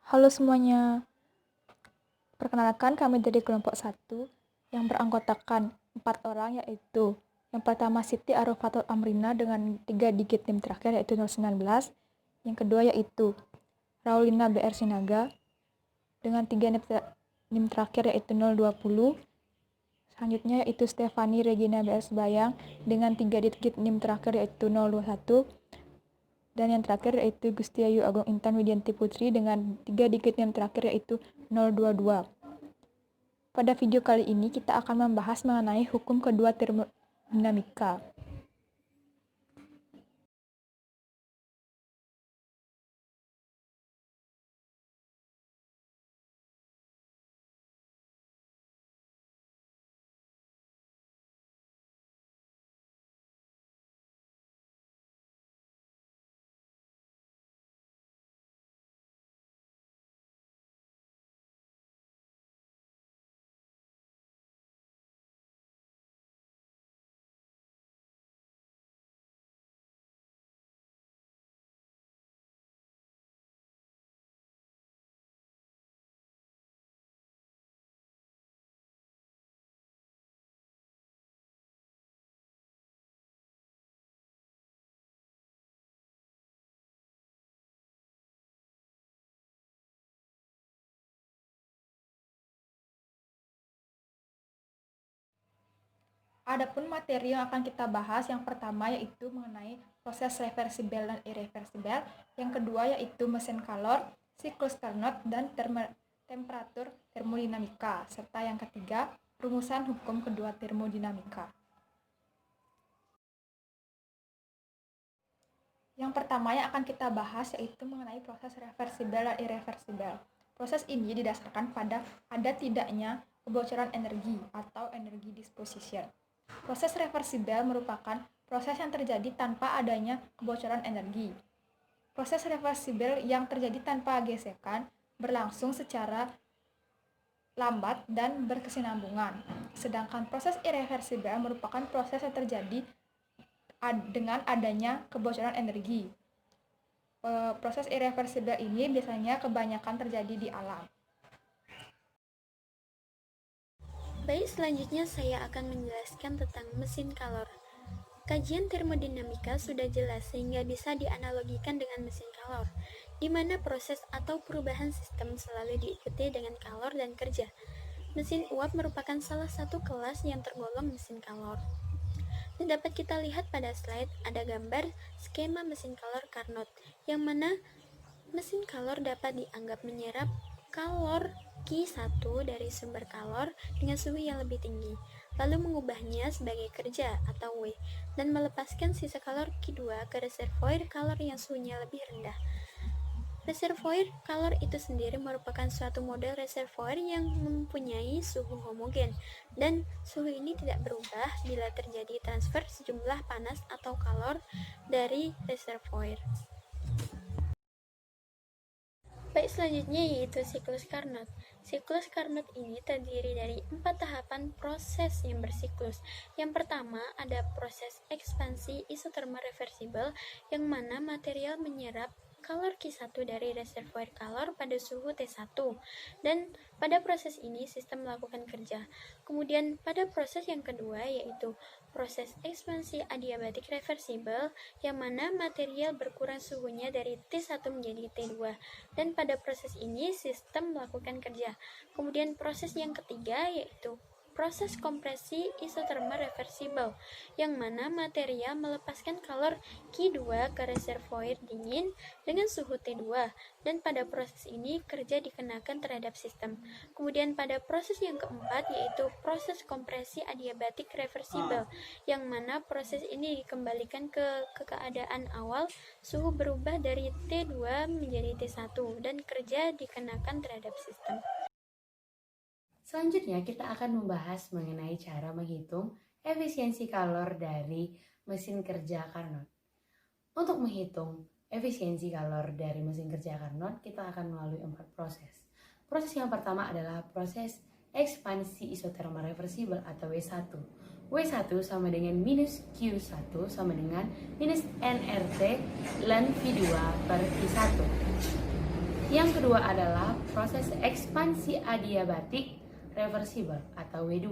Halo semuanya, perkenalkan kami dari kelompok 1 yang beranggotakan 4 orang, yaitu yang pertama Siti Arofatul Amrina dengan 3 digit NIM terakhir yaitu 019. Yang kedua yaitu Raulina BR Sinaga dengan 3 NIM terakhir yaitu 020. Selanjutnya yaitu Stefani Regina BR Sebayang dengan 3 digit NIM terakhir yaitu 021. Dan yang terakhir yaitu Gustiayu Agung Intan Widianti Putri dengan 3 digit NIM terakhir yaitu 022. Pada video kali ini kita akan membahas mengenai hukum kedua termodinamika. Adapun materi yang akan kita bahas, yang pertama yaitu mengenai proses reversibel dan irreversibel, yang kedua yaitu mesin Calor, siklus Carnot, dan temperatur termodinamika, serta yang ketiga rumusan hukum kedua termodinamika. Yang pertama yang akan kita bahas yaitu mengenai proses reversibel dan irreversibel. Proses ini didasarkan pada ada tidaknya kebocoran energi atau energy disposition. Proses reversibel merupakan proses yang terjadi tanpa adanya kebocoran energi. Proses reversibel yang terjadi tanpa gesekan berlangsung secara lambat dan berkesinambungan. Sedangkan proses irreversibel merupakan proses yang terjadi dengan adanya kebocoran energi. Proses irreversibel ini biasanya kebanyakan terjadi di alam. Baik, selanjutnya saya akan menjelaskan tentang mesin Calor. Kajian termodinamika sudah jelas sehingga bisa dianalogikan dengan mesin Calor, di mana proses atau perubahan sistem selalu diikuti dengan Calor dan kerja. Mesin uap merupakan salah satu kelas yang tergolong mesin Calor. Dan dapat kita lihat pada slide ada gambar skema mesin Calor Carnot, yang mana mesin Calor dapat dianggap menyerap kalor Q1 dari sumber kalor dengan suhu yang lebih tinggi, lalu mengubahnya sebagai kerja atau W, dan melepaskan sisa kalor Q2 ke reservoir kalor yang suhunya lebih rendah. Reservoir kalor itu sendiri merupakan suatu model reservoir yang mempunyai suhu homogen, dan suhu ini tidak berubah bila terjadi transfer sejumlah panas atau kalor dari reservoir. Baik, selanjutnya yaitu siklus Carnot. Siklus Carnot ini terdiri dari 4 tahapan proses yang bersiklus. Yang pertama ada proses ekspansi isotermal reversibel, yang mana material menyerap kalor Q1 dari reservoir kalor pada suhu T1, dan pada proses ini sistem melakukan kerja. Kemudian pada proses yang kedua yaitu proses ekspansi adiabatik reversibel, yang mana material berkurang suhunya dari T1 menjadi T2, dan pada proses ini sistem melakukan kerja. Kemudian proses yang ketiga yaitu proses kompresi isotermal reversibel, yang mana material melepaskan kalor Q2 ke reservoir dingin dengan suhu T2, dan pada proses ini kerja dikenakan terhadap sistem. Kemudian pada proses yang keempat yaitu proses kompresi adiabatik reversibel, yang mana proses ini dikembalikan ke keadaan awal, suhu berubah dari T2 menjadi T1, dan kerja dikenakan terhadap sistem. Selanjutnya kita akan membahas mengenai cara menghitung efisiensi kalor dari mesin kerja Carnot. Untuk menghitung efisiensi kalor dari mesin kerja Carnot, kita akan melalui 4 proses. Proses yang pertama adalah proses ekspansi isotermal reversibel atau W1. W1 sama dengan minus Q1 sama dengan minus nRT ln V2 per Q1. Yang kedua adalah proses ekspansi adiabatik reversibel atau W2.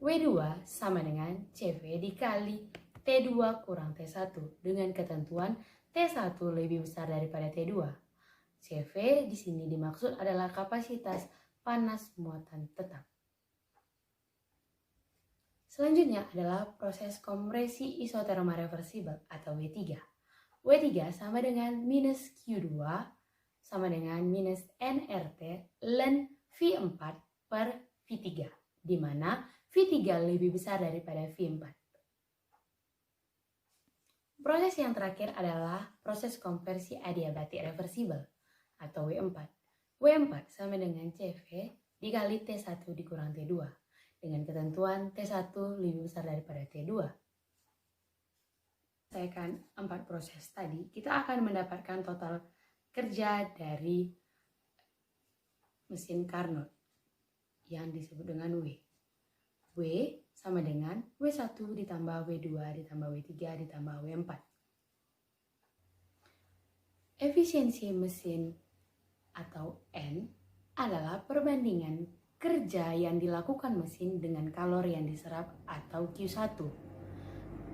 W2 sama dengan CV dikali T2 kurang T1 dengan ketentuan T1 lebih besar daripada T2. CV di sini dimaksud adalah kapasitas panas muatan tetap. Selanjutnya adalah proses kompresi isoterma reversibel atau W3. W3 sama dengan minus Q2 sama dengan minus nRT ln V4 per V3, di mana V3 lebih besar daripada V4. Proses yang terakhir adalah proses konversi adiabatik reversibel atau W4. W4 sama dengan CV dikali T1 dikurang T2 dengan ketentuan T1 lebih besar daripada T2. Selesaikan 4 proses tadi, kita akan mendapatkan total kerja dari mesin Carnot yang disebut dengan W. W sama dengan W1 ditambah W2 ditambah W3 ditambah W4. Efisiensi mesin atau N adalah perbandingan kerja yang dilakukan mesin dengan kalori yang diserap atau Q1,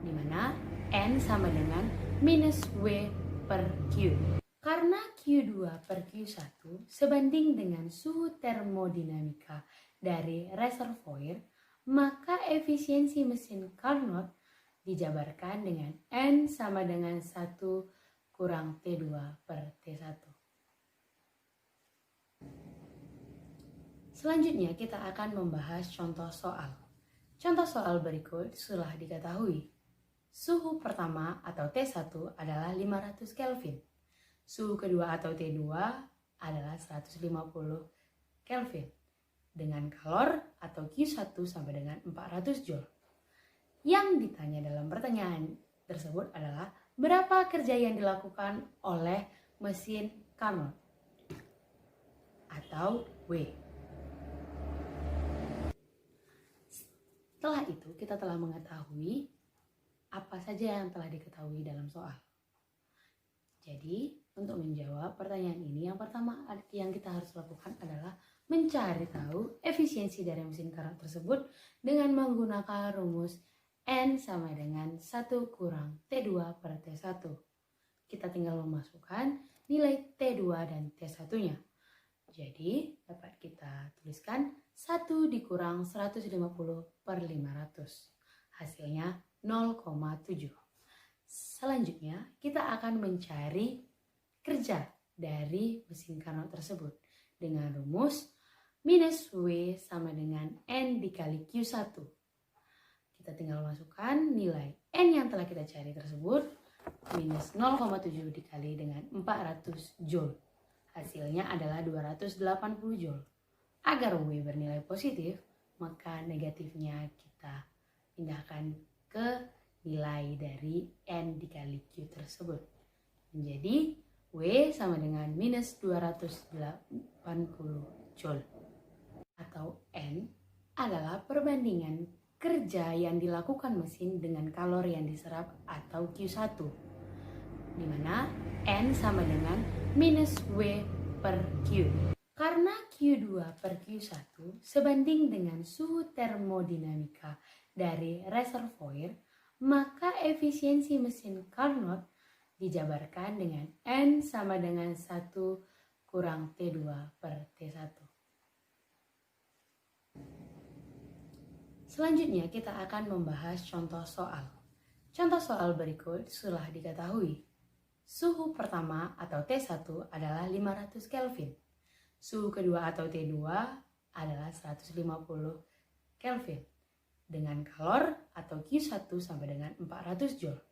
di mana N sama dengan minus W per Q. Karena Q2 per Q1 sebanding dengan suhu termodinamika dari reservoir, maka efisiensi mesin Carnot dijabarkan dengan N sama dengan 1 kurang T2 per T1. Selanjutnya kita akan membahas contoh soal. Contoh soal berikut sudah diketahui. Suhu pertama atau T1 adalah 500 Kelvin. Suhu kedua atau T2 adalah 150 Kelvin dengan kalor atau Q1 sama dengan 400 Joule. Yang ditanya dalam pertanyaan tersebut adalah berapa kerja yang dilakukan oleh mesin Carnot atau W. Setelah itu kita telah mengetahui apa saja yang telah diketahui dalam soal. Jadi, untuk menjawab pertanyaan ini, yang pertama yang kita harus lakukan adalah mencari tahu efisiensi dari mesin Carnot tersebut dengan menggunakan rumus N sama dengan 1 kurang T2 per T1. Kita tinggal memasukkan nilai T2 dan T1-nya. Jadi, dapat kita tuliskan 1 dikurang 150 per 500. Hasilnya 0,7. Selanjutnya, kita akan mencari kerja dari mesin Carnot tersebut dengan rumus minus W sama dengan N dikali Q1. Kita tinggal masukkan nilai N yang telah kita cari tersebut minus 0,7 dikali dengan 400 Joule. Hasilnya adalah 280 Joule. Agar W bernilai positif, maka negatifnya kita pindahkan ke nilai dari N dikali Q tersebut. Menjadi W sama dengan minus 280 Joule. Atau N adalah perbandingan kerja yang dilakukan mesin dengan kalori yang diserap atau Q1. Di mana N sama dengan minus W per Q. Karena Q2 per Q1 sebanding dengan suhu termodinamika dari reservoir, maka efisiensi mesin Carnot dijabarkan dengan N sama dengan 1 kurang T2 per T1. Selanjutnya kita akan membahas contoh soal. Contoh soal berikut sudah diketahui. Suhu pertama atau T1 adalah 500 Kelvin. Suhu kedua atau T2 adalah 150 Kelvin. Dengan kalor atau Q1 sampai dengan 400 Joule.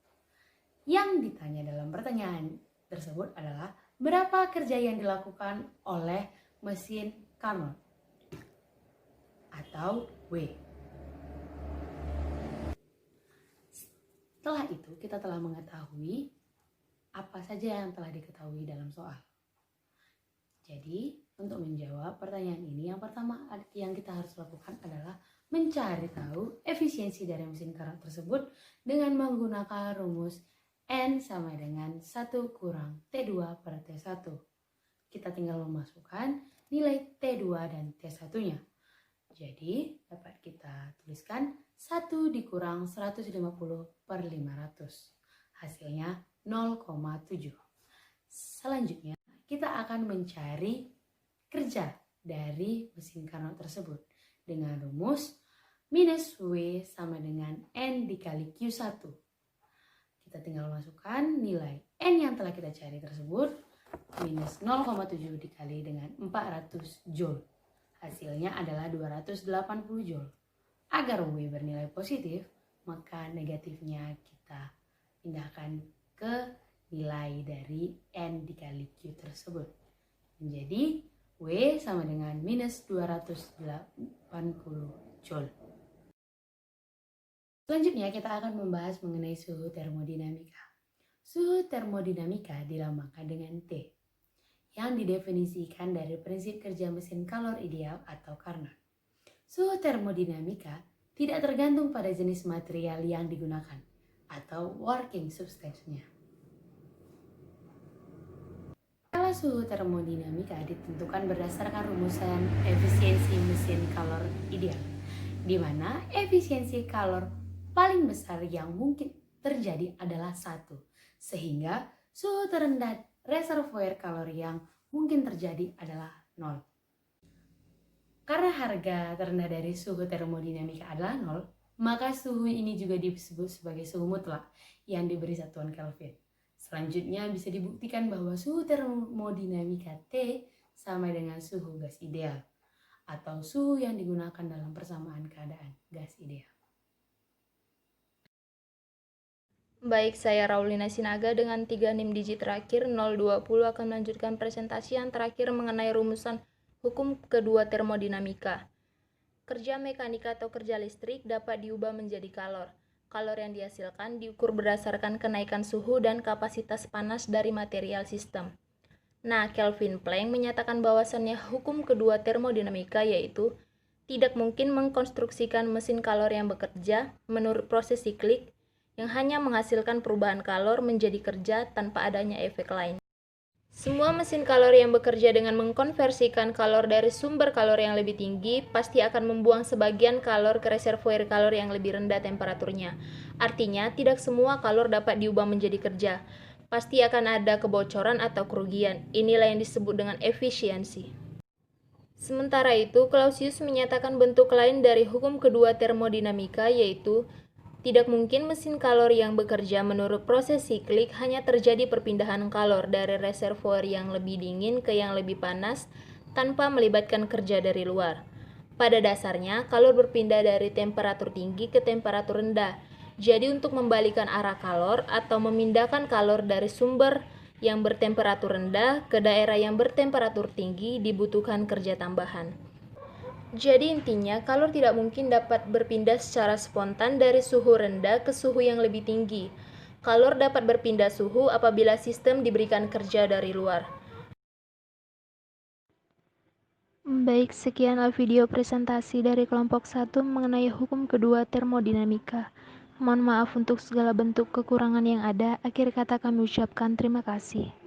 Yang ditanya dalam pertanyaan tersebut adalah berapa kerja yang dilakukan oleh mesin Carnot atau W. Setelah itu kita telah mengetahui apa saja yang telah diketahui dalam soal. Jadi untuk menjawab pertanyaan ini, yang pertama yang kita harus lakukan adalah mencari tahu efisiensi dari mesin Carnot tersebut dengan menggunakan rumus N sama dengan 1 kurang T2 per T1. kita tinggal memasukkan nilai T2 dan T1-nya. Jadi dapat kita tuliskan 1 dikurang 150 per 500. Hasilnya 0,7. Selanjutnya kita akan mencari kerja dari mesin Carnot tersebut dengan rumus minus W sama dengan N dikali Q1. Kita tinggal masukkan nilai N yang telah kita cari tersebut minus 0,7 dikali dengan 400 Joule. Hasilnya adalah 280 Joule. Agar W bernilai positif, maka negatifnya kita pindahkan ke nilai dari N dikali Q tersebut. Menjadi W sama dengan minus 280 Joule. Selanjutnya kita akan membahas mengenai suhu termodinamika. Suhu termodinamika dilambangkan dengan T, yang didefinisikan dari prinsip kerja mesin Calor ideal atau Carnot. Suhu termodinamika tidak tergantung pada jenis material yang digunakan atau working substance-nya. Skala suhu termodinamika ditentukan berdasarkan rumusan efisiensi mesin Calor ideal, di mana efisiensi kalor paling besar yang mungkin terjadi adalah 1, sehingga suhu terendah reservoir kalor yang mungkin terjadi adalah 0. Karena harga terendah dari suhu termodinamika adalah 0, maka suhu ini juga disebut sebagai suhu mutlak yang diberi satuan Kelvin. Selanjutnya bisa dibuktikan bahwa suhu termodinamika T sama dengan suhu gas ideal, atau suhu yang digunakan dalam persamaan keadaan gas ideal. Baik, saya Raulina Sinaga dengan 3 NIM digit terakhir 020 akan melanjutkan presentasi yang terakhir mengenai rumusan hukum kedua termodinamika. Kerja mekanika atau kerja listrik dapat diubah menjadi kalor. Kalor yang dihasilkan diukur berdasarkan kenaikan suhu dan kapasitas panas dari material sistem. Nah, Kelvin Planck menyatakan bahwasannya hukum kedua termodinamika yaitu tidak mungkin mengkonstruksikan mesin kalor yang bekerja menurut proses siklik yang hanya menghasilkan perubahan kalor menjadi kerja tanpa adanya efek lain. Semua mesin kalor yang bekerja dengan mengkonversikan kalor dari sumber kalor yang lebih tinggi pasti akan membuang sebagian kalor ke reservoir kalor yang lebih rendah temperaturnya. Artinya, tidak semua kalor dapat diubah menjadi kerja. Pasti akan ada kebocoran atau kerugian. Inilah yang disebut dengan efisiensi. Sementara itu, Clausius menyatakan bentuk lain dari hukum kedua termodinamika yaitu tidak mungkin mesin kalor yang bekerja menurut proses siklik hanya terjadi perpindahan kalor dari reservoir yang lebih dingin ke yang lebih panas tanpa melibatkan kerja dari luar. Pada dasarnya, kalor berpindah dari temperatur tinggi ke temperatur rendah. Jadi untuk membalikan arah kalor atau memindahkan kalor dari sumber yang bertemperatur rendah ke daerah yang bertemperatur tinggi dibutuhkan kerja tambahan. Jadi intinya, kalor tidak mungkin dapat berpindah secara spontan dari suhu rendah ke suhu yang lebih tinggi. Kalor dapat berpindah suhu apabila sistem diberikan kerja dari luar. Baik, sekianlah video presentasi dari kelompok 1 mengenai hukum kedua termodinamika. Mohon maaf untuk segala bentuk kekurangan yang ada. Akhir kata kami ucapkan terima kasih.